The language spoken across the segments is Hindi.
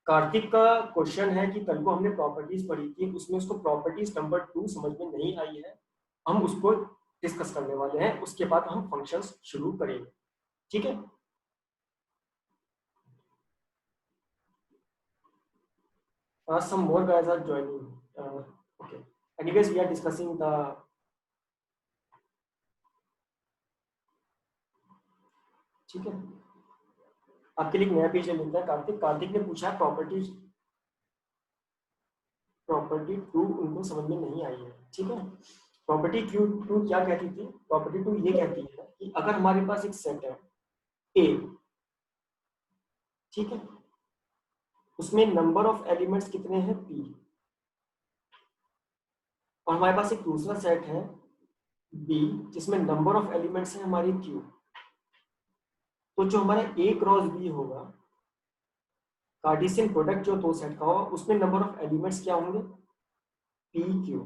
कार्तिक का क्वेश्चन है कि कल को हमने प्रॉपर्टीज पढ़ी थी, उसमें उसको प्रॉपर्टीज नंबर 2 समझ में नहीं आई है, हम उसको डिस्कस करने वाले हैं, उसके बाद हम फंक्शंस शुरू करेंगे, ठीक है। Some more guys are joining. Okay. Anyways, we are discussing the. ठीक है, आपके लिए नया पेज ले लेता है। कार्तिक ने पूछा प्रॉपर्टी 2 उनको समझ में नहीं आई है, ठीक है। प्रॉपर्टी टू क्या कहती थी? प्रॉपर्टी 2 ये कहती है कि अगर हमारे पास एक सेट है ए, ठीक है, उसमें नंबर ऑफ एलिमेंट्स कितने हैं? पी, और हमारे पास एक दूसरा सेट है बी जिसमें नंबर ऑफ एलिमेंट्स है हमारी क्यू, तो जो हमारा ए क्रॉस बी होगा, कार्टेशियन प्रोडक्ट जो दो सेट का होगा, उसमें नंबर ऑफ एलिमेंट्स क्या होंगे? P Q.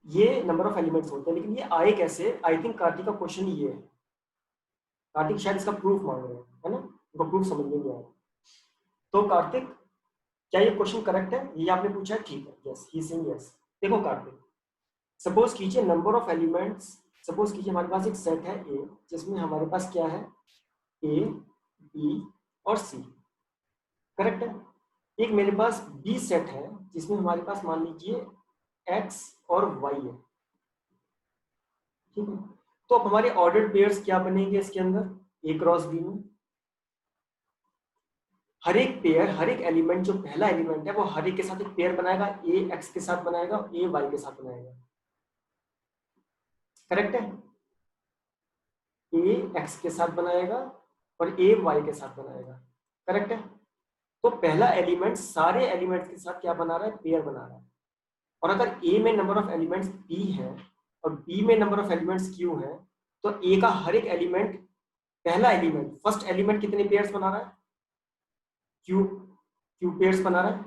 ये नंबर ऑफ एलिमेंट्स होते हैं, लेकिन ये आए कैसे? आई थिंक कार्तिक का क्वेश्चन ये है, कार्तिक शायद इसका प्रूफ मांग रहे हैं, है ना, उनको प्रूफ समझ में नहीं आया। तो कार्तिक, क्या ये क्वेश्चन करेक्ट है? ये आपने पूछा है, ठीक है, यस, ही सेइंग यस। देखो कार्तिक, सपोज कीजिए नंबर ऑफ एलिमेंट्स, सपोज कीजिए हमारे पास एक सेट है ए जिसमें हमारे पास क्या है? ए, बी और सी, करेक्ट है। एक मेरे पास बी सेट है जिसमें हमारे पास मान लीजिए एक्स और वाई है, ठीक है। तो अब हमारे ऑर्डर्ड पेयर्स क्या बनेंगे इसके अंदर? ए क्रॉस बी में हर एक पेयर, हर एक एलिमेंट, जो पहला एलिमेंट है वो हर एक के साथ एक पेयर बनाएगा, ए एक्स के साथ बनाएगा, ए वाई के साथ बनाएगा, करेक्ट है। ए एक्स के साथ बनाएगा और ए वाई के साथ बनाएगा, करेक्ट है। तो पहला एलिमेंट सारे एलिमेंट्स के साथ क्या बना रहा है? पेयर बना रहा है। और अगर ए में नंबर ऑफ एलिमेंट्स पी है और बी में नंबर ऑफ एलिमेंट्स क्यू है, तो ए का हर एक एलिमेंट, पहला एलिमेंट, फर्स्ट एलिमेंट कितने पेयर्स बना रहा है? क्यू, क्यू पेयर्स बना रहा है।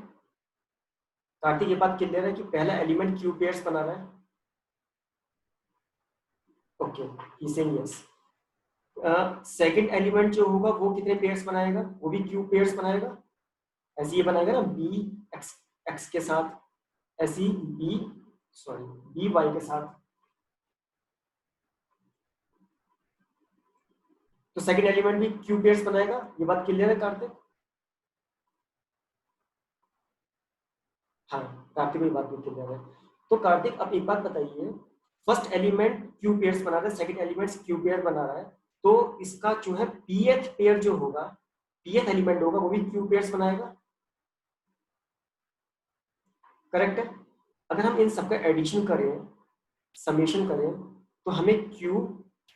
कार्तिक ये बात क्लियर है कि पहला एलिमेंट क्यू पेयर्स बना रहा है? Okay, he saying yes. Second element जो होगा वो कितने पेयर्स बनाएगा? वो भी क्यू पेयर्स बनाएगा। ऐसे ये बनाएगा ना, बी एक्स एक्स के साथ, ऐसी बी, सॉरी, बी वाई के साथ। तो सेकंड एलिमेंट भी क्यू पेयर्स बनाएगा। ये बात क्लियर है कार्तिक? हाँ, कार्तिक ये बात भी क्लियर है। तो कार्तिक अब एक बात बताइए, फर्स्ट एलिमेंट क्यू पेयर्स बना रहा है, सेकंड एलिमेंट क्यू पेयर बना रहा है, तो इसका जो है पीएथ पेयर जो होगा, पीएथ एलिमेंट होगा, वो भी क्यू पेयर्स बनाएगा, करेक्ट है। अगर हम इन सबका एडिशन करें, समेशन करें, तो हमें Q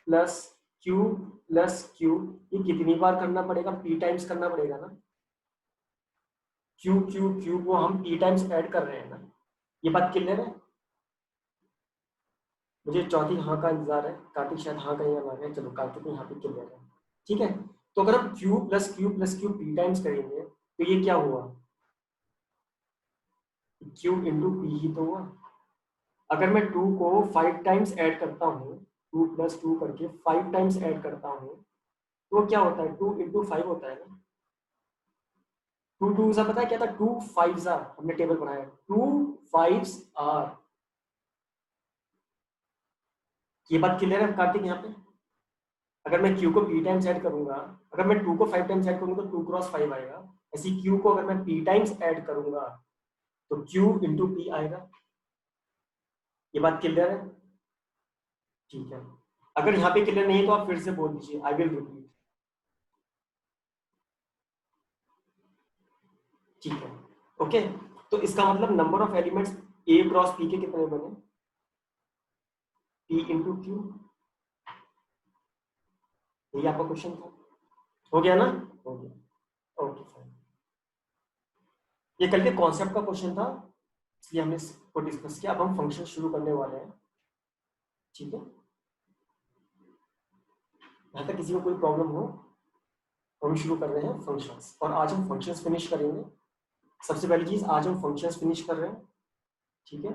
plus Q plus Q, ये कितनी बार करना पड़ेगा? पी टाइम्स करना पड़ेगा ना। क्यू क्यू क्यू को हम पी टाइम्स ऐड कर रहे हैं ना। ये बात क्लियर है? मुझे चौथी हाँ का इंतजार है, कार्तिक शायद हाँ का यहाँ आ गया। चलो कार्तिक यहाँ पे क्लियर है, ठीक है। तो अगर हम Q plus Q P times करेंगे तो ये क्या हुआ? क्यू इंटू पी ही तो हुआ। अगर मैं 2 को 5 टाइम्स ऐड करता हूँ, 2 प्लस 2 करके 5 टाइम्स ऐड करता हूँ, तो क्या होता है? 2 इंटू 5 होता है ना। 2 2 सा पता है क्या था? 2 5 आर, हमने टेबल बनाया, 2 5 आर। ये बात क्लियर है कार्तिक यहाँ पे? अगर मैं q को p टाइम्स ऐड करूंगा, अगर मैं 2 को 5 टाइम्स ऐड करूंगा तो 2 क्रॉस 5 आएगा। ऐसी q को अगर मैं p टाइम्स ऐड करूंगा तो q इंटू p आएगा। ये बात क्लियर है? ठीक है। अगर यहाँ पे क्लियर नहीं है तो आप फिर से बोल दीजिए, आई विल रिपीट, ठीक है। ओके, तो इसका मतलब number of elements a cross p के कितने बने? p into Q. यही आपका क्वेश्चन था, हो गया ना? हो गया, ओके फाइन। ये कल के कॉन्सेप्ट का क्वेश्चन था, इसलिए हमने इसको डिस्कस किया। अब हम फंक्शन शुरू करने वाले हैं, ठीक है। यहाँ तक किसी को कोई प्रॉब्लम हो तो हम शुरू कर रहे हैं फंक्शंस, और आज हम फंक्शंस फिनिश करेंगे। सबसे पहली चीज, आज हम फंक्शंस फिनिश कर रहे हैं, ठीक है।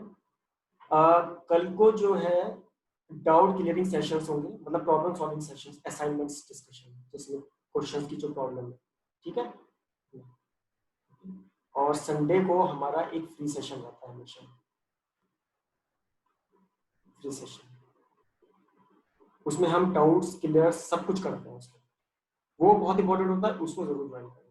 कल को जो है डाउट क्लियरिंग सेशंस होंगे, मतलब problem solving sessions, assignments discussion, जिसमें क्वेश्चंस की जो प्रॉब्लम है, ठीक है। और संडे को हमारा एक फ्री सेशन रहता है हमेशा, फ्री सेशन, उसमें हम डाउट्स क्लियर सब कुछ करते हैं उसमें, वो बहुत इंपॉर्टेंट होता है, उसको जरूर ज्वाइन करें।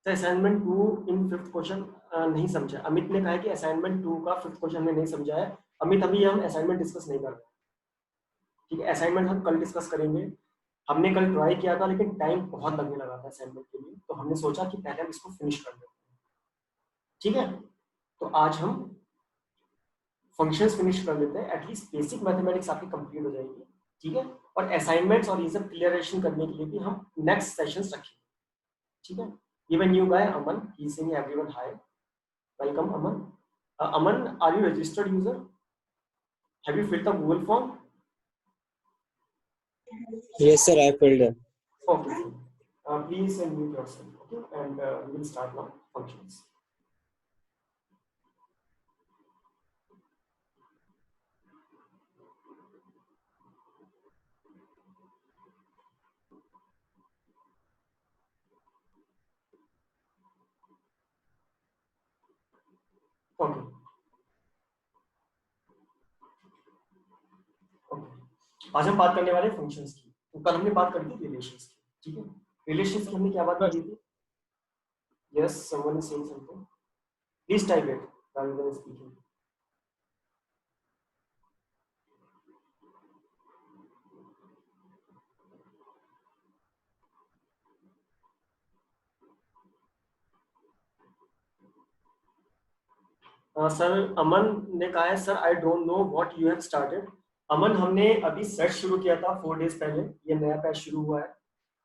तो असाइनमेंट 2 इन 5th क्वेश्चन नहीं समझा, अमित ने कहा है कि असाइनमेंट 2 का 5th क्वेश्चन में नहीं समझा है। अमित अभी हम असाइनमेंट डिस्कस नहीं कर रहे, ठीक है, असाइनमेंट हम कल डिस्कस करेंगे। हमने कल ट्राई किया था लेकिन टाइम बहुत लगने लगा था असाइनमेंट के लिए, तो हमने सोचा कि पहले हम इसको फिनिश कर देते हैं, ठीक है। तो आज हम फंक्शंस फिनिश कर लेते हैं, एटलीस्ट बेसिक मैथमेटिक्स आपकी कंप्लीट हो जाएगी, ठीक है। और असाइनमेंट्स और ये सब क्लियरेशन करने के लिए भी हम नेक्स्ट सेशंस रखेंगे, ठीक है। Even new guy Aman, he is saying everyone hi, welcome Aman. Aman, are you registered user? Have you filled the Google form? Yes, sir, I filled it. Okay, please unmute yourself, okay, and we will start now functions. Okay, okay. आज हम बात करने वाले हैं फंक्शंस की। तो कल हमने बात करी थी रिलेशंस की, ठीक है। रिलेशंस की हमने क्या बात करी थी? Yes, someone is saying something. Please type it rather than speaking. Sir Aman ने कहा है sir I don't know what you have started. Aman, हमने अभी सेट शुरू किया था 4 डेज पहले, ये नया बैच शुरू हुआ है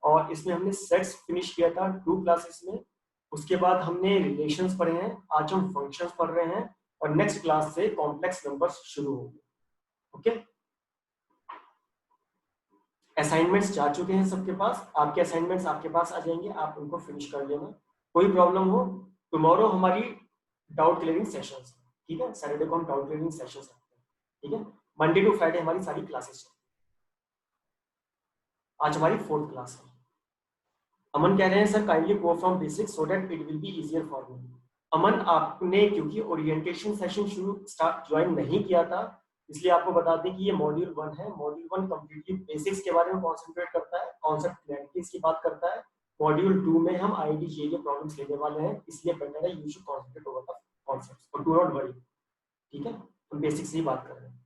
और इसमें हमने सेट्स फिनिश किया था 2 क्लासेस में। उसके बाद हमने रिलेशंस पढ़े हैं, आज हम फंक्शंस पढ़ रहे हैं और नेक्स्ट क्लास से कॉम्प्लेक्स नंबर्स शुरू होंगे, ओके। असाइनमेंट्स जा चुके हैं सबके पास, आपके असाइनमेंट्स आपके पास आ जाएंगे, आप उनको फिनिश कर लेना। कोई प्रॉब्लम हो, टुमारो हमारी डाउट क्लियरिंग सेशंस है, ठीक है। सैटरडे को हम डाउट क्लियरिंग सेशंस रखते हैं, ठीक है। मंडे टू फ्राइडे हमारी सारी क्लासेस है। आज हमारी 4th क्लास है। अमन कह रहे हैं sir kindly go from basic so that it will be easier for me. Aman, आपने क्योंकि ओरिएंटेशन सेशन शुरू स्टार्ट ज्वाइन नहीं किया था, इसलिए आपको बता दें कि ये मॉड्यूल 1 है। मॉड्यूल 1 कंप्लीटली बेसिक्स के बारे में कॉन्सेंट्रेट करता है, कॉन्सेप्ट क्लैरिटीज की बात करता है। मॉड्यूल 2 में हम आईआईटी के प्रॉब्लम्स लेने वाले हैं, इसलिए बेटर है you should concentrate over the concepts और डू नॉट वरी, ठीक है। हम बेसिक्स ही बात कर रहे हैं।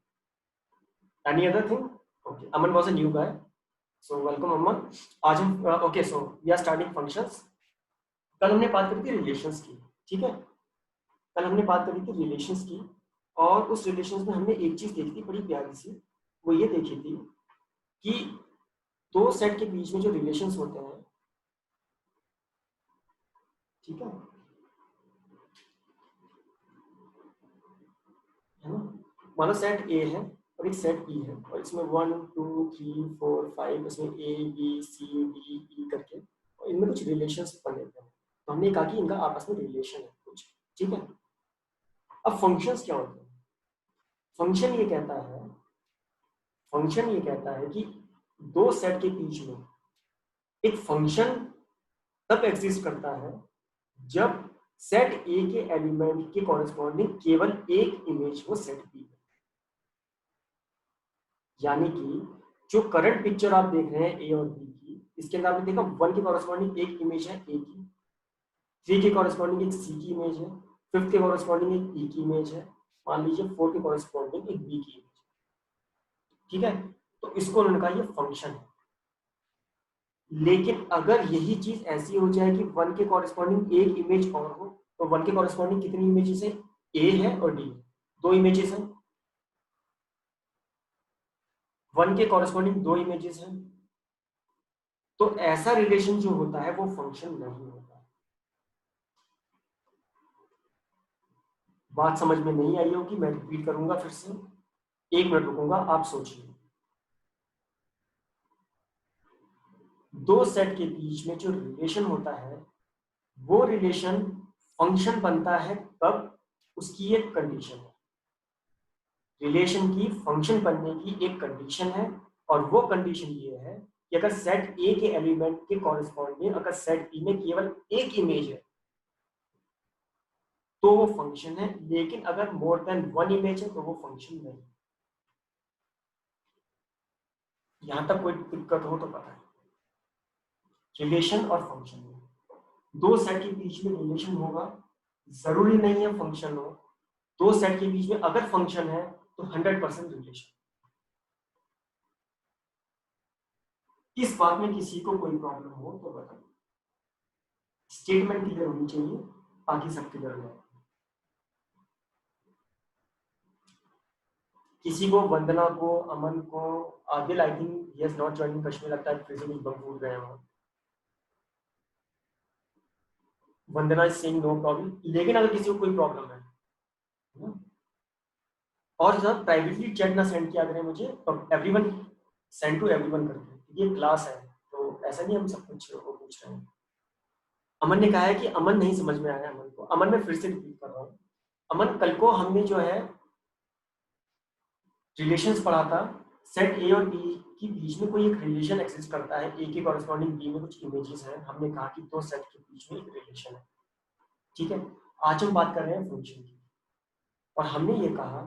Any other thing? Okay, Aman was a new guy, so welcome Aman. आज हम okay, so we are starting functions. कल हमने बात करी थी रिलेशंस की, ठीक है। कल हमने बात करी थी रिलेशंस की और उस रिलेशंस में हमने एक चीज देखी थी बड़ी प्यारी सी, वो ये देखी थी कि दो सेट के बीच में जो रिलेशंस होते हैं, ठीक है ना। मानो सेट ए है और एक सेट बी है और इसमें 1 2 3 4 5 इसमें ए बी सी डी ई करके और इनमें कुछ रिलेशंस बने हुए हैं। तो हमने कहा कि इनका आपस में रिलेशन है कुछ, ठीक है। अब फंक्शंस क्या होते हैं? फंक्शन ये कहता है, फंक्शन ये कहता है कि दो सेट के बीच में एक फंक्शन तब एग्जिस्ट करता है जब सेट ए के एलिमेंट के कॉरेस्पॉन्डिंग केवल एक इमेज हो सेट बी में। यानी कि जो करंट पिक्चर आप देख रहे हैं ए और बी की, इसके अंदर आपने देखा 1 के कॉरेस्पॉन्डिंग एक इमेज है ए की, 3 के कॉरेस्पॉन्डिंग एक सी की इमेज है, 5th के कॉरेस्पॉन्डिंग एक ई की इमेज है, मान लीजिए 4 के कॉरेस्पॉन्डिंग एक बी की इमेज, ठीक है। तो इसको उन्होंने कहा ये फंक्शन है। लेकिन अगर यही चीज ऐसी हो जाए कि 1 के कॉरेस्पॉन्डिंग एक इमेज और हो, तो 1 के कॉरेस्पॉन्डिंग कितनी इमेजेस है? ए है और डी, 2 इमेजेस हैं। 1 के कॉरेस्पॉन्डिंग 2 इमेजेस हैं, तो ऐसा रिलेशन जो होता है वो फंक्शन नहीं होता। बात समझ में नहीं आई होगी, मैं रिपीट करूंगा फिर से, 1 मिनट रुकूंगा, आप सोचिए। दो सेट के बीच में जो रिलेशन होता है वो रिलेशन फंक्शन बनता है तब उसकी एक कंडीशन है। रिलेशन की फंक्शन बनने की एक कंडीशन है और वो कंडीशन ये है कि अगर सेट ए के एलिमेंट के कॉरेस्पॉन्डिंग अगर सेट बी में केवल एक इमेज है तो वो फंक्शन है, लेकिन अगर मोर देन वन इमेज है तो वो फंक्शन नहीं। यहां तक कोई दिक्कत हो तो बताएं। रिलेशन और फंक्शन में दो सेट के बीच में रिलेशन होगा, जरूरी नहीं है फंक्शन हो। दो सेट के बीच में अगर फंक्शन है तो 100% रिलेशन। इस बात में किसी को कोई प्रॉब्लम हो तो बताओ। स्टेटमेंट क्लियर होनी चाहिए, बाकी सब क्लियर हो जाए। किसी को, वंदना को, अमन को, Adil I think he has not joining Kashmir, लगता है फिर से कुछ बम फूट गए हैं वहां। वंदना इज सेइंग नो प्रॉब्लम, लेकिन अगर किसी को कोई प्रॉब्लम है ना? और सर प्राइवेटली चैट ना सेंड किया करें मुझे, एवरीवन सेंड टू एवरीवन करके, ये क्लास है तो ऐसा नहीं हम सब कुछ को पूछ रहे हैं। अमन ने कहा है कि अमन नहीं समझ में आया अमन को। अमन मैं फिर से रिपीट कर रहा हूँ। अमन कल को हमने जो है रिलेशंस पढ़ा था, सेट ए और बी के बीच में कोई एक रिलेशन एग्जिस्ट करता है, ए के कॉरेस्पॉन्डिंग बी में कुछ इमेजेस हैं, हमने कहा कि दो सेट के बीच में एक रिलेशन है। ठीक है, आज हम बात कर रहे हैं फंक्शन की, और हमने ये कहा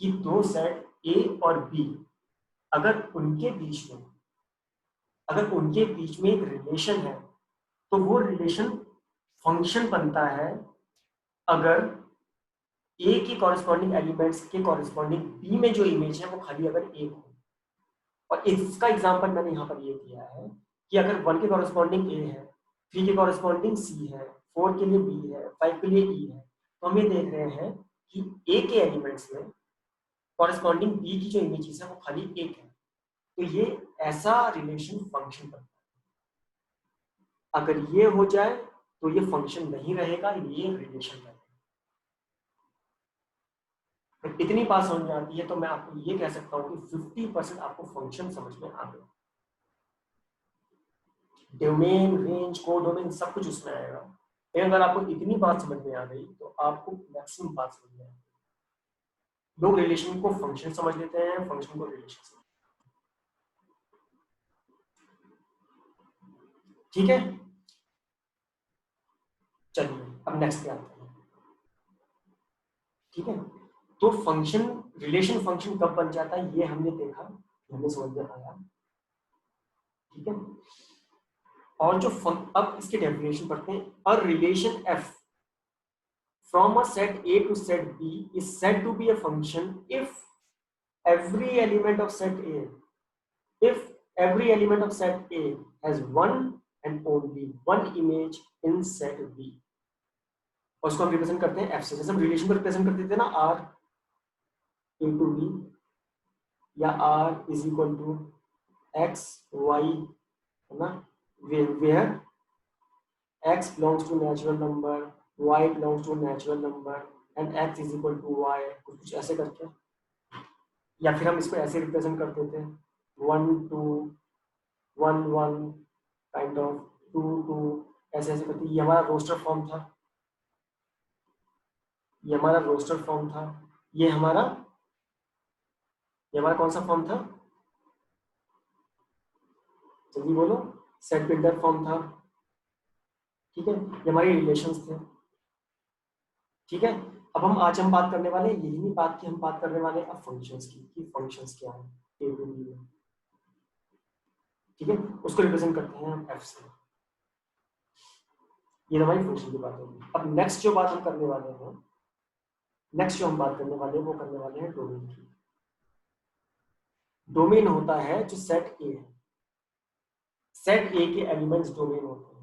कि दो सेट ए और बी अगर उनके बीच में एक रिलेशन है तो वो रिलेशन फंक्शन बनता है अगर ए के कॉरेस्पॉन्डिंग एलिमेंट्स के कॉरेस्पॉन्डिंग बी में जो इमेज है वो खाली अगर एक हो। और इसका एग्जांपल मैंने यहाँ पर ये दिया है कि अगर 1 के कॉरेस्पॉन्डिंग ए है, 3 के कॉरेस्पॉन्डिंग सी है, 4 के लिए बी है, 5 के लिए ई है, तो हम ये देख रहे हैं कि ए के एलिमेंट्स में कॉरेस्पॉन्डिंग बी की जो इमेजेस है वो खाली एक है। तो ये ऐसा रिलेशन फंक्शन बनता है। अगर ये हो जाए तो ये फंक्शन नहीं रहेगा, ये रिलेशन रहेगा। तो इतनी बात समझ में आती है तो मैं आपको ये कह सकता हूँ कि 50% आपको फंक्शन समझ में आ गया। डोमेन, रेंज, कोडोमेन सब कुछ उसमें आएगा। लेकिन अगर आपको इतनी बात समझ में आ गई तो आपको मैक्सिमम बात समझ में आएगी। लोग रिलेशन को फंक्शन समझ लेते हैं, फंक्शन को रिलेशन समझ। ठीक है, चलिए अब नेक्स्ट पे आते हैं। ठीक है, तो फंक्शन, रिलेशन फंक्शन कब बन जाता है ये हमने देखा, हमें समझ में आया। ठीक है, और जो अब इसके डेफिनेशन पढ़ते हैं। A relation F from a set A to set B is said to be a function if every element of set A if every element of set A has one and only one image in set B। और उसको हम रिप्रेजेंट करते हैं F से। जैसे हम रिलेशन को रिप्रेजेंट करते थे ना R into B, या R is equal to X Y, है ना, where X belongs to natural number, Y belongs to natural number and X is equal to Y, कुछ ऐसे करके। या फिर हम इसको ऐसे रिप्रेजेंट करते थे 1 2 1 1 काइंड ऑफ 2 2, ऐसे ऐसे करते। ये हमारा रोस्टर फॉर्म था, ये हमारा कौन सा फॉर्म था, जल्दी बोलो, सेट बिल्डर फॉर्म था। ठीक है, ये हमारे रिलेशंस थे। ठीक है, अब आज हम बात करने वाले यही नहीं बात की, हम बात करने वाले अब फंक्शंस की कि फंक्शंस क्या है ए टू बी में। ठीक है, उसको रिप्रेजेंट करते हैं हम एफ से। ये हमारी फंक्शन की बात होगी। अब नेक्स्ट जो बात हम करने वाले हैं, वो करने वाले हैं डोमेन की। डोमेन होता है जो सेट ए है, सेट ए के एलिमेंट्स डोमेन होते हैं।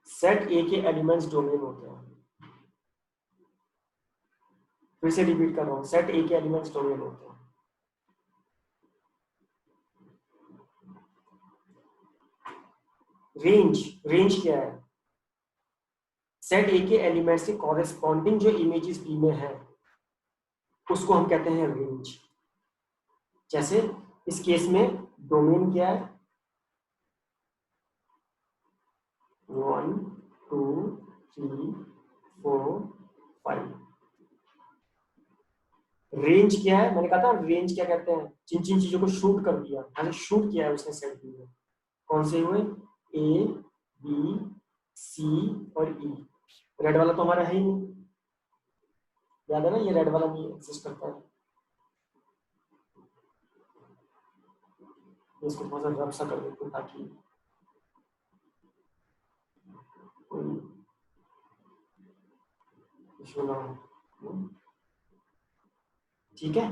सेट ए के एलिमेंट्स डोमेन होते हैं। फिर से रिपीट कर रहा हूं, सेट ए के एलिमेंट्स डोमेन होते हैं। रेंज क्या है? सेट ए के एलिमेंट्स के कॉरेस्पॉन्डिंग जो इमेजेस बी में है उसको हम कहते हैं रेंज। जैसे इस केस में डोमेन क्या है, 1 2 3 4 5। रेंज क्या है, मैंने कहा था रेंज क्या कहते हैं, जिन जिन चीजों को शूट कर दिया, मैंने शूट किया है उसने सेट बी में, कौन से हुए, ए बी सी और ई। रेड वाला तो हमारा है ही नहीं, याद है ना, ये रेड वाला नहीं एग्जिस्ट करता है। इसको थोड़ा सा रफ सा कर देते हैं ताकि कोई इशू ना हो। ठीक है,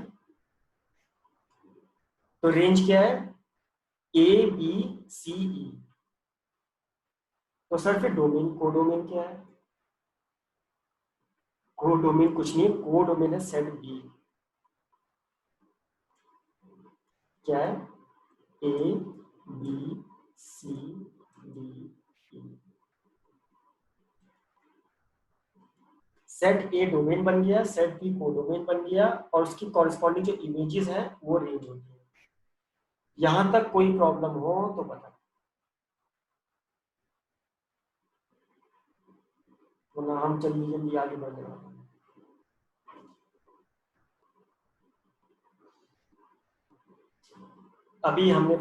तो रेंज क्या है, ए बी सी ई। तो सर फिर डोमेन, कोडोमेन क्या है, कोडोमेन कुछ नहीं है, कोडोमेन है सेट बी। क्या है, A B C D E. Set A domain बन गया, सेट बी कोडोमेन बन गया, और उसकी कॉरेस्पॉन्डिंग जो इमेजेस हैं वो रेंज होती है। यहां तक कोई प्रॉब्लम हो तो बता, वरना हम जल्दी जल्दी आगे बढ़ रहे हैं। अभी हमने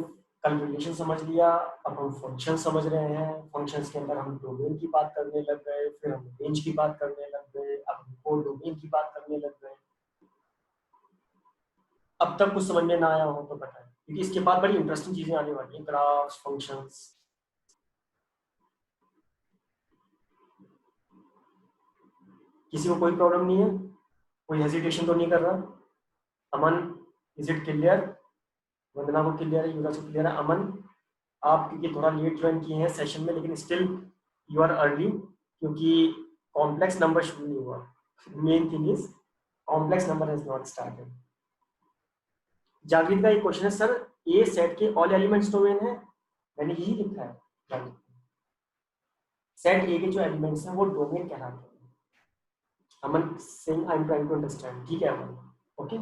कल रिलेशन समझ लिया, अब हम फंक्शन समझ रहे हैं, फंक्शंस के अंदर हम डोमेन की बात करने लग गए, फिर हम रेंज की बात करने लग गए, अब हम कोडोमेन की बात करने लग गए। अब तक कुछ समझ में ना आया हो तो बताएं, क्योंकि इसके बाद बड़ी इंटरेस्टिंग चीजें आने वाली हैं, ग्राफ्स, फंक्शंस। किसी को कोई प्रॉब्लम नहीं है, कोई हेजिटेशन तो नहीं कर रहा, अमन, इज इट क्लियर, वंदना को क्लियर है, युवराज को क्लियर है, अमन आप क्योंकि थोड़ा लेट ज्वाइन किए हैं सेशन में, लेकिन स्टिल यू आर अर्ली, क्योंकि कॉम्प्लेक्स नंबर शुरू नहीं हुआ, main thing is complex number has not started. जागृत का एक क्वेश्चन है, सर ए सेट के ऑल एलिमेंट्स डोमेन है, मैंने यही लिखा है जागृत, सेट ए के जो एलिमेंट्स हैं वो डोमेन कहलाते हैं। Aman Singh, I am trying to understand, ठीक है अमन, ओके।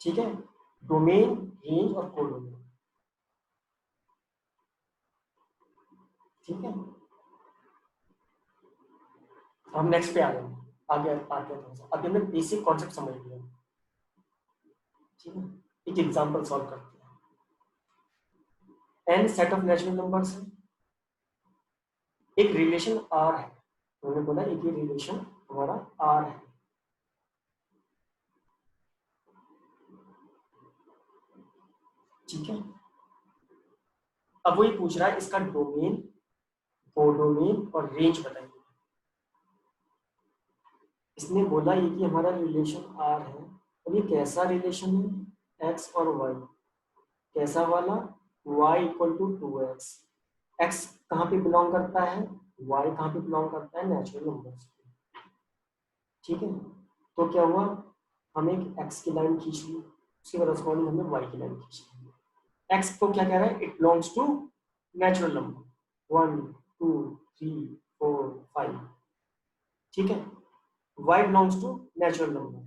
ठीक है, डोमेन, रेंज और कोडोमेन, ठीक है। हम नेक्स्ट पे आ रहे हैं, आगे आते हैं थोड़ा सा, अभी हमने बेसिक कॉन्सेप्ट समझ लिया, ठीक है। एक एग्जांपल सॉल्व करते हैं, N set of natural numbers है, एक रिलेशन आर है, उन्होंने बोला एक ये रिलेशन हमारा आर है, ठीक है। अब वो ये पूछ रहा है इसका डोमेन, कोडोमेन और रेंज बताइए। इसने बोला ये कि हमारा रिलेशन आर है, और ये कैसा रिलेशन है, एक्स और वाई, कैसा वाला, y equal to 2x, x कहाँ पे बिलोंग करता है, y कहाँ पे बिलोंग करता है, नेचुरल नंबर्स, ठीक है। तो क्या हुआ, हम एक x की लाइन खींच ली, उसके बाद कॉर्डिंग हमने y की लाइन खींच ली। x को क्या कह रहा है, it belongs to natural number 1 2 3 4 5, ठीक है। y belongs to natural number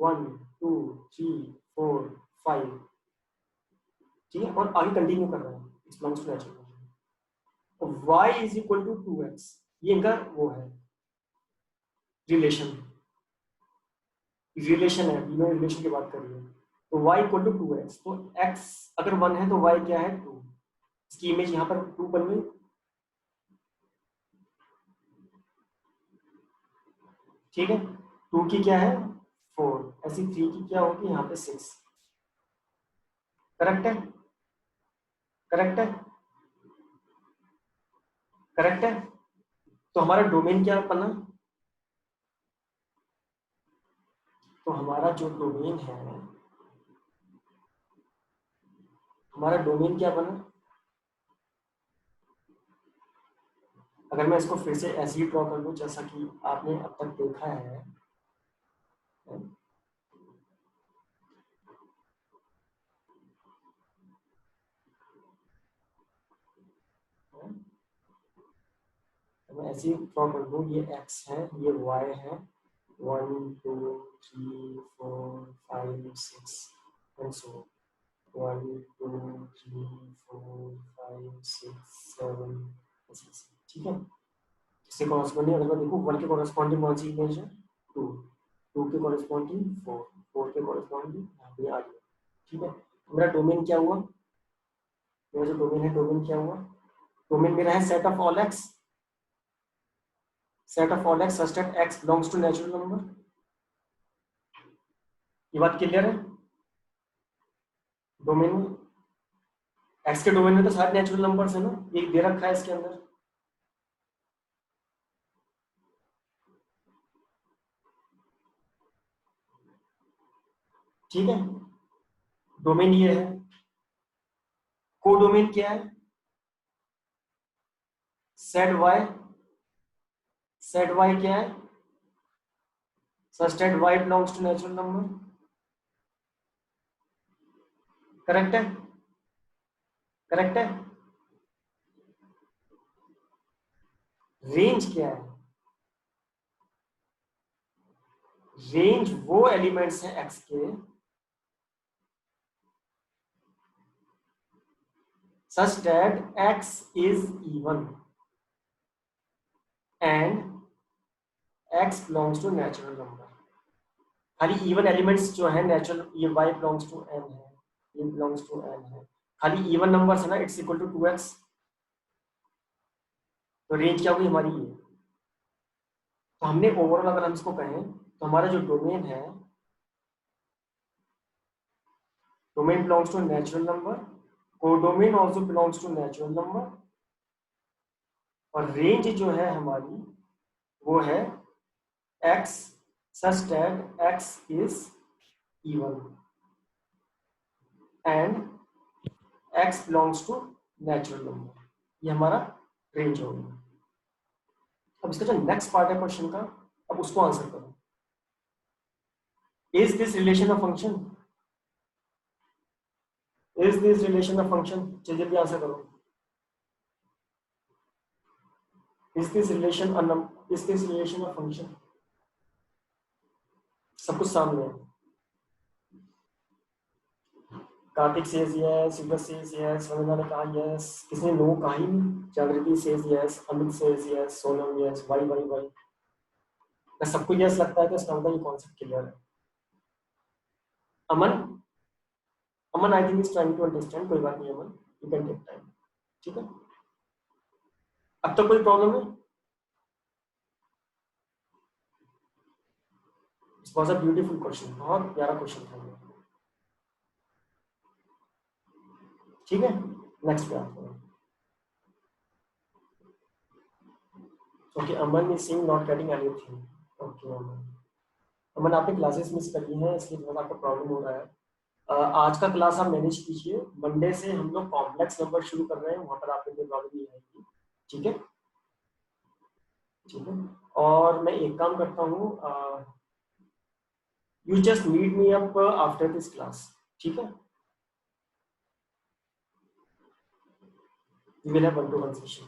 1 2 3 4 5, ठीक है, और आगे कंटिन्यू कर रहा है, it belongs to natural number. y is equal to 2x, ये इनका वो है रिलेशन, रिलेशन है, तीनों रिलेशन की बात कर रही है। तो y इक्वल टू 2x, तो x अगर 1 है तो y क्या है 2, इसकी इमेज यहाँ पर 2 बन गई, ठीक है। 2 की क्या है 4, ऐसी 3 की क्या होगी यहाँ पे 6, करेक्ट है, करेक्ट है, करेक्ट है। तो हमारा डोमेन क्या बना, तो हमारा जो डोमेन है, हमारा डोमेन क्या बना, अगर मैं इसको फिर से ऐसे ही ड्रॉ कर लूं जैसा कि आपने अब तक देखा है, तो मैं ऐसे ही ड्रॉ कर दूं, ये x है, ये y है, 1 2 3 4 5 6 एंड सो 1 2 3 4 5 6 7, ठीक है। इससे कॉरेस्पॉन्डिंग अगर मैं देखूँ 1 के कॉरेस्पॉन्डिंग कौन सी इमेज है 2, 2 के कॉरेस्पॉन्डिंग 4, 4 के कॉरेस्पॉन्डिंग यहाँ पे आ गया। ठीक है, तो मेरा डोमेन क्या हुआ, मेरा जो डोमेन है डोमेन क्या हुआ, डोमेन मेरा है set of all x, set of all x such that x belongs to natural number. ये बात क्लियर है, डोमेन में एक्स के डोमेन में तो सारे नेचुरल नंबर्स है ना, एक दे रखा है इसके अंदर। ठीक है, डोमेन ये है, कोडोमेन क्या है, सेट वाई, सेट वाई क्या है, such that y belongs to natural number. Correct है, करेक्ट है। रेंज क्या है, रेंज वो एलिमेंट्स हैं एक्स के such that x is even and x belongs to natural number। खाली इवन एलिमेंट्स जो है नेचुरल, ये y belongs to n है, ये belongs to n है, खाली इवन नंबर्स है ना, it's equal to 2x। तो रेंज क्या हुई हमारी ये, तो हमने ओवरऑल अगर हम इसको कहें तो हमारा जो डोमेन है, domain belongs to natural number, codomain also belongs to natural number, और रेंज जो है हमारी वो है x such that x is even and x belongs to natural number। ये हमारा रेंज हो गया। अब इसका जो नेक्स्ट पार्ट है क्वेश्चन का, अब उसको आंसर करो। Is this relation a function, is this relation a function, चलिए भी आंसर करो। Is this relation a is this relation a function, सब कुछ सामने है। Kartik says yes, Yugat says yes, Vandana ने कहा यस, किसने नो कहा ही नहीं, Jagriti says yes, Amit says yes, Sonam yes, why why why. अगर सबको यस लगता है तो इसका मतलब ये कॉन्सेप्ट क्लियर है। Aman, Aman I think is trying to understand, कोई बात नहीं Aman, you can take time. ठीक है, अब तो कोई प्रॉब्लम है। It was a beautiful question, बहुत प्यारा क्वेश्चन था ये। ठीक है, नेक्स्ट पे आते हैं। Okay, Aman is saying not getting anything. Okay Aman, Aman आपने क्लासेस मिस करी हैं इसलिए थोड़ा आपको प्रॉब्लम हो रहा है। आज का क्लास आप मैनेज कीजिए, मंडे से हम लोग कॉम्प्लेक्स नंबर शुरू कर रहे हैं, वहां पर आपको कोई प्रॉब्लम नहीं आएगी। ठीक है, ठीक है। और मैं एक काम करता हूँ, you just meet me up after this class. ठीक है, we will have 1-to-1 session.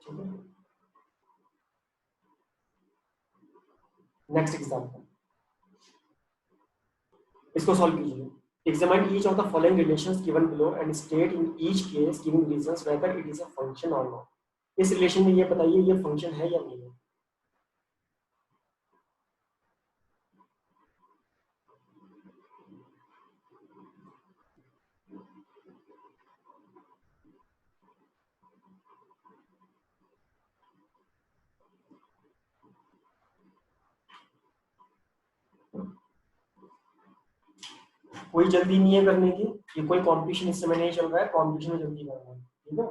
ठीक है, नेक्स्ट एग्जाम्पल, इसको सॉल्व कीजिए। Examine each of the following relations given below and state in each case giving reasons whether it is a function or not। इस रिलेशन में ये बताइए ये फंक्शन है या नहीं है। कोई जल्दी नहीं है करने की, ये कोई कंपटीशन इस समय नहीं चल रहा है, कंपटीशन में जल्दी करना है। ठीक है,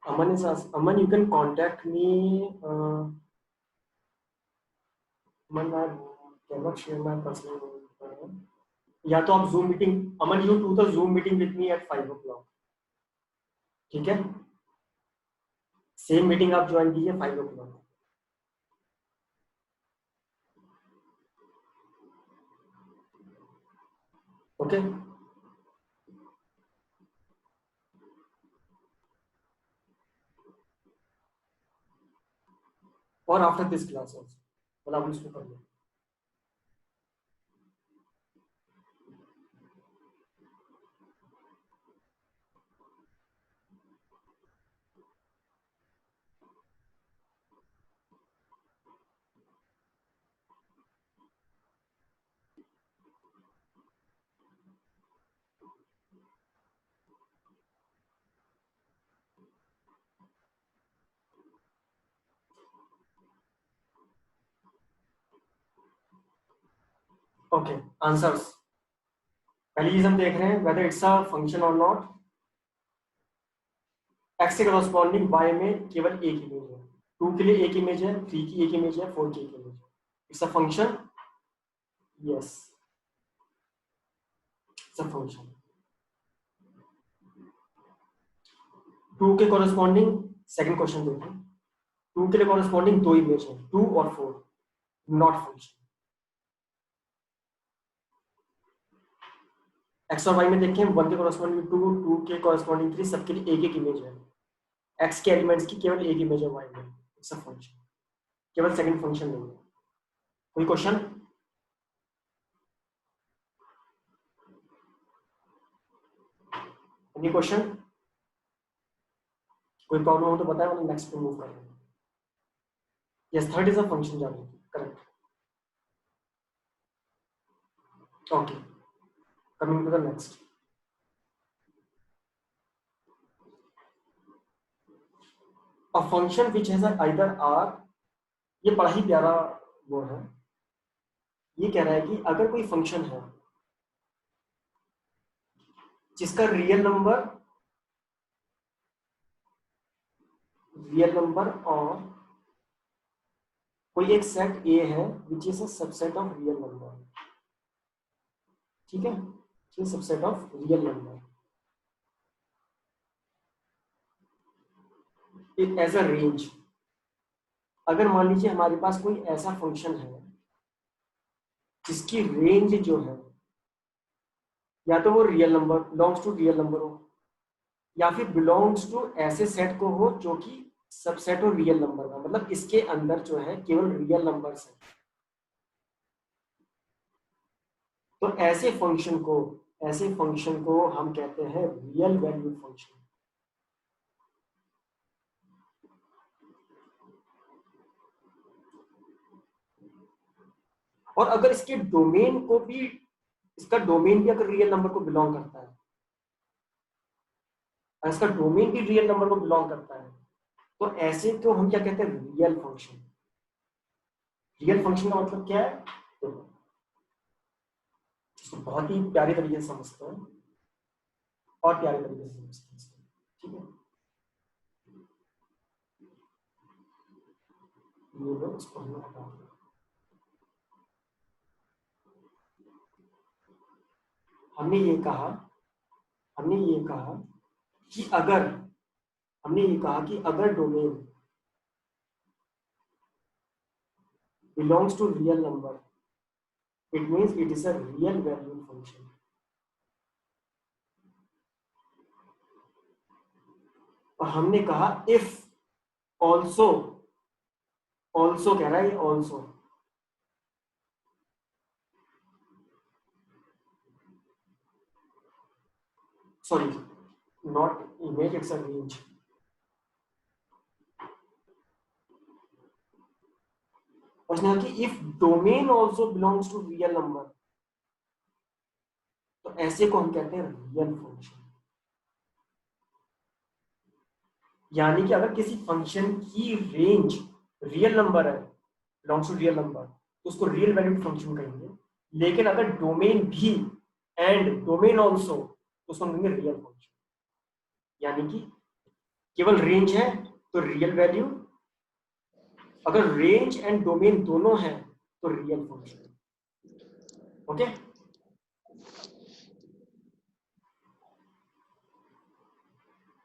Aman is Aman, you can contact me. Aman, I cannot share my personal number. या तो आप Zoom meeting, Aman you to the Zoom meeting with me at 5 o'clock, ठीक है? सेम मीटिंग आप ज्वाइन कीजिए 5 o'clock. ओके? और आफ्टर दिस क्लास ऑल्सो, मतलब आप इसको कर लो. Okay, answers. पहली चीज हम देख रहे हैं वेदर इट्स अ फंक्शन और नॉट. एक्स के करस्पॉन्डिंग वाई में केवल एक इमेज है, 2 के लिए एक इमेज है, 3 की एक इमेज है, 4 की एक इमेज है. It's a function. Yes, it's a function. 2 के कॉरेस्पॉन्डिंग सेकंड क्वेश्चन देखें. 2 के लिए कॉरेस्पॉन्डिंग 2 इमेज है, 2 और 4, नॉट फंक्शन. एक्स और वाई में देखें, 1 के कॉरेस्पॉन्डिंग 2, 2 के कॉरेस्पॉन्डिंग 3, सबके लिए एक एक इमेज है. एक्स के एलिमेंट्स की केवल एक इमेज है वाई में. इट्स अ फंक्शन, केवल सेकंड फंक्शन नहीं है. कोई क्वेश्चन? Any question? कोई प्रॉब्लम हो तो बताएं, मतलब नेक्स्ट पे मूव करें. Yes, third is a function जाने, correct. Okay, coming to the next. A function which has either are, ये बड़ा ही प्यारा वो है. ये कह रहा है कि अगर कोई फंक्शन है जिसका रियल नंबर और कोई एक सेट ए है which is a subset of real number, ठीक है? ये subset of real number as a range. अगर मान लीजिए हमारे पास कोई ऐसा फंक्शन है जिसकी रेंज जो है, या तो वो real number belongs to real number हो, या फिर बिलोंग्स टू ऐसे सेट को हो जो कि सबसेट हो रियल नंबर का, मतलब इसके अंदर जो है केवल रियल नंबर्स है. तो ऐसे फंक्शन को हम कहते हैं रियल वैल्यू फंक्शन. और अगर इसके डोमेन को भी, इसका डोमेन भी अगर रियल नंबर को बिलोंग करता है, और इसका डोमेन भी रियल नंबर को बिलोंग करता है, तो ऐसे को हम क्या कहते हैं? Real function. रियल फंक्शन का मतलब क्या है? तो इसको बहुत ही प्यारे तरीके से समझते हैं, और प्यारे तरीके से समझते हैं, ठीक है? ये लो, इसको हमने हटा दिया. हमने ये कहा कि अगर domain belongs to real number, it means it is a real value function. और हमने कहा if also कह रहा है ये also, sorry, not image, it's a range. उसने कहा कि if domain also belongs to real number, तो ऐसे को हम कहते हैं रियल फंक्शन. यानी कि अगर किसी फंक्शन की रेंज रियल नंबर है, बिलोंग्स टू रियल नंबर, तो उसको रियल वैल्यूड फंक्शन कहेंगे. लेकिन अगर डोमेन भी एंड डोमेन ऑल्सो, तो उसको कहेंगे रियल फंक्शन. यानी कि केवल रेंज है तो रियल वैल्यू, अगर रेंज एंड डोमेन दोनों है तो real function. Okay,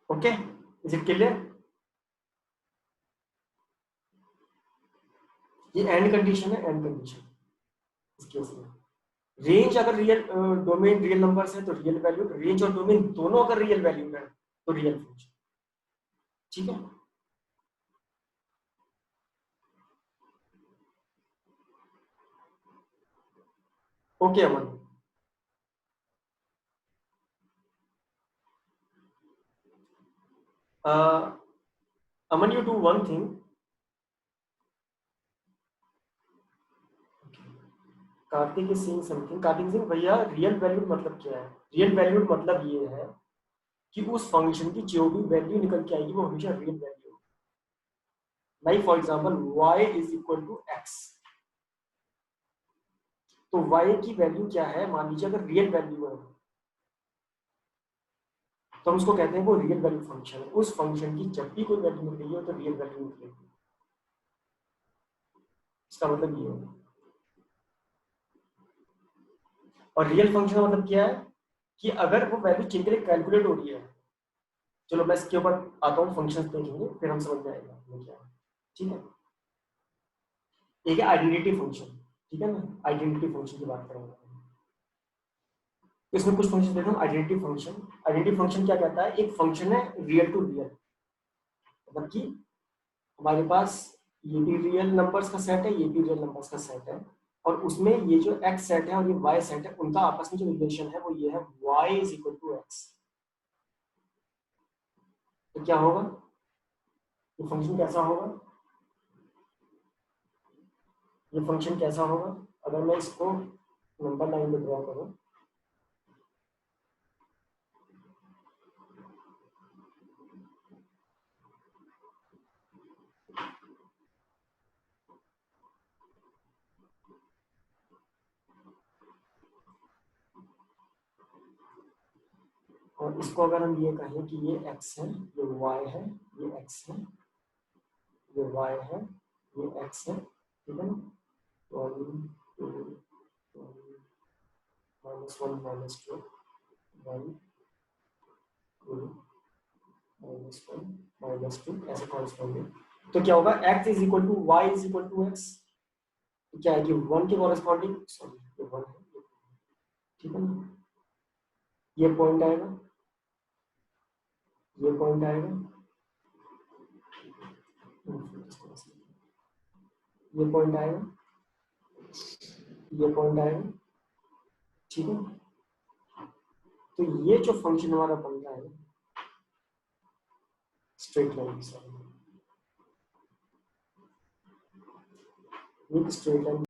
okay, is it clear? ये एंड कंडीशन है, एंड कंडीशन इस केस में। रेंज अगर रियल, डोमेन रियल नंबर्स है तो रियल वैल्यू, रेंज और डोमेन दोनों अगर रियल वैल्यू है तो रियल फंक्शन। ठीक है, okay Aman. Aman, you do one thing, Kartik is saying something. Kartik Singh भैया, रियल वैल्यूड मतलब क्या है? रियल वैल्यूड मतलब ये है कि उस फंक्शन की जो भी वैल्यू निकल के आएगी वो हमेशा real value. Like for example y is equal to x, तो y की वैल्यू क्या है? मान लीजिए अगर रियल वैल्यू है तो हम उसको कहते हैं वो रियल वैल्यू फंक्शन है। उस फंक्शन की जब भी कोई वैल्यू निकलेगी हो तो रियल वैल्यू निकलेगी। इसका मतलब ये है। और रियल फंक्शन का मतलब क्या है कि अगर वो वैल्यू चिंतन कैलकुलेट हो रही है, चलो मैं इसके ऊपर आता हूँ, फंक्शन देखेंगे फिर हम समझ में आएगा क्या है। ठीक है, एक है आइडेंटिटी फंक्शन। ठीक है ना, आइडेंटिटी फंक्शन की बात करेंगे। इसमें कुछ फंक्शन देखो, आइडेंटिटी फंक्शन। आइडेंटिटी फंक्शन क्या कहता है? एक फंक्शन है रियल टू रियल, मतलब कि हमारे पास ये भी रियल नंबर्स का सेट है, ये भी रियल नंबर्स का सेट है, और उसमें ये जो एक्स सेट है और ये वाई सेट है, उनका आपस में जो रिलेशन है वो ये है, y is equal to x. तो क्या होगा? ये फंक्शन कैसा होगा? ये फंक्शन कैसा होगा अगर मैं इसको नंबर लाइन में ड्रॉ करूं? और इसको अगर हम ये कहें कि ये x है, ये y है, ये x है, ये y है, ये x है, ठीक है ना? 1 2 -1 -2 1 2 -1 -2 ऐसे कॉरेस्पॉन्डिंग। तो क्या होगा? x is equal to y is equal to x। क्या है कि 1 के कॉरेस्पॉन्डिंग, सॉरी ये 1 है, ठीक है ना? ये पॉइंट आएगा, ये पॉइंट आएगा, ये पॉइंट आएगा, ये पॉइंट आएगा, ठीक है। तो ये जो फंक्शन हमारा बन रहा है स्ट्रेट लाइन, एक स्ट्रेट लाइन